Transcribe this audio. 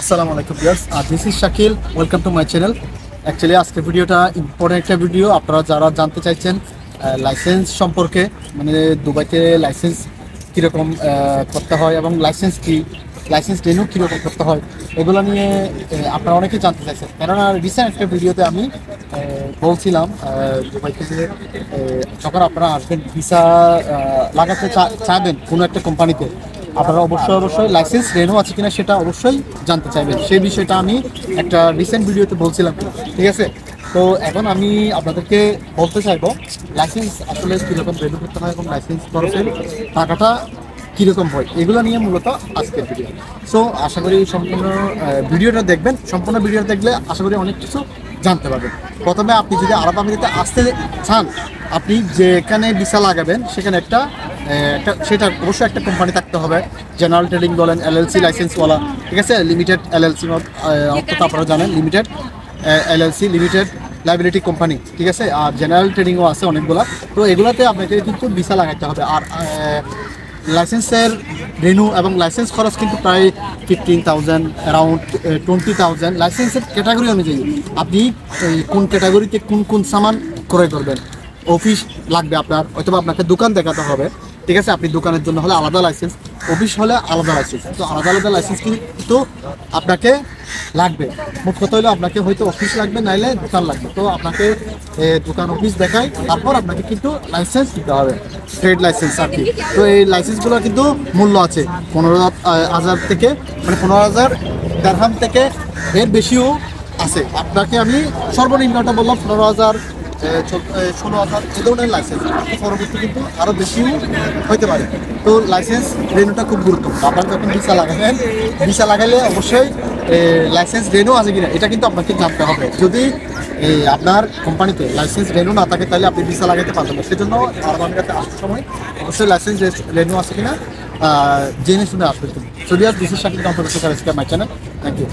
আসসালামু আলাইকুম viewers, this is Shakil. Welcome to my channel. Actually আজকের ভিডিওটা ইম্পর্টেন্ট একটা ভিডিও। আপনারা যারা জানতে চাইছেন লাইসেন্স সম্পর্কে, মানে দুবাইতে লাইসেন্স কীরকম করতে হয় এবং লাইসেন্স রেনিউ কীরকম করতে হয়, এগুলো নিয়ে আপনারা অনেকেই জানতে চাইছেন। কেননা রিসেন্ট একটা ভিডিওতে আমি বলছিলাম দুবাই থেকে যখন আপনারা আসবেন, ভিসা লাগাতে চাইবেন কোনো একটা কোম্পানিতে, আপনারা অবশ্যই লাইসেন্স রেনু আছে কিনা সেটা অবশ্যই জানতে চাইবেন। সেই বিষয়টা আমি একটা রিসেন্ট ভিডিওতে বলছিলাম, ঠিক আছে? তো এখন আমি আপনাদেরকে বলতে চাইবো লাইসেন্স আসলে কীরকম রেনু করতে হয় এবং লাইসেন্স খরচের টাকাটা কীরকম হয়, এগুলো নিয়ে মূলত আজকের ভিডিও। সো আশা করি সম্পূর্ণ ভিডিওটা দেখবেন। সম্পূর্ণ ভিডিওটা দেখলে আশা করি অনেক কিছু জানতে পারবেন। প্রথমে আপনি যদি আরব আমিরাতে আসতে চান, আপনি যেখানে ভিসা লাগাবেন সেখানে সেটা অবশ্যই একটা কোম্পানি থাকতে হবে। জেনারেল ট্রেডিং বলেন, এলএলসি লাইসেন্সওয়ালা, ঠিক আছে? লিমিটেড এলএলসি অর্থাৎ আপনারা জানেন limited LLC, limited liability company, ঠিক আছে? আর জেনারেল ট্রেডিংও আছে অনেকগুলো। তো এগুলোতে আপনাকে কিন্তু ভিসা লাগাইতে হবে। আর লাইসেন্সের রেনু এবং লাইসেন্স খরচ কিন্তু প্রায় 15,000, অ্যারাউন্ড 20,000। লাইসেন্সের ক্যাটাগরি অনুযায়ী আপনি কোন ক্যাটাগরিতে কোন সামান ক্রয় করবেন। অফিস লাগবে আপনার, অথবা আপনাকে দোকান দেখাতে হবে, ঠিক আছে? আপনি দোকানের জন্য হলে আলাদা লাইসেন্স, অফিস হলে আলাদা লাইসেন্স। তো আলাদা লাইসেন্স কিন্তু আপনাকে লাগবে। মোট কথা হলো আপনাকে হয়তো অফিস লাগবে, নাইলে দোকান লাগবে। তো আপনাকে দোকান অফিস দেখায়, তারপর আপনাকে কিন্তু লাইসেন্স দিতে হবে, ট্রেড লাইসেন্স আর কি। তো এই লাইসেন্সগুলো কিন্তু মূল্য আছে 15,000 থেকে, মানে 15,000 দিরহাম থেকে এর বেশিও আছে। আপনাকে আমি সর্বনিম্নটা বললাম 15,000, 16,000 এই ধরনের লাইসেন্স। পরবর্তী কিন্তু আরও বেশিও হতে পারে। তো লাইসেন্স রেনুটা খুব গুরুত্বপূর্ণ। আপনার যখন ভিসা লাগাবেন, ভিসা লাগাইলে অবশ্যই লাইসেন্স রেনু আছে কিনা এটা কিন্তু আপনাকে জানতে হবে। যদি আপনার কোম্পানিতে লাইসেন্স রেনু না থাকে, তাহলে আপনি ভিসা লাগাতে পারবেন না। সেজন্য আরব আমিরাতে আসার সময় অবশ্যই লাইসেন্স রেনু আছে কিনা জেনে শুনে আসবেন। So viewers, this is Shakil my channel. Thank you.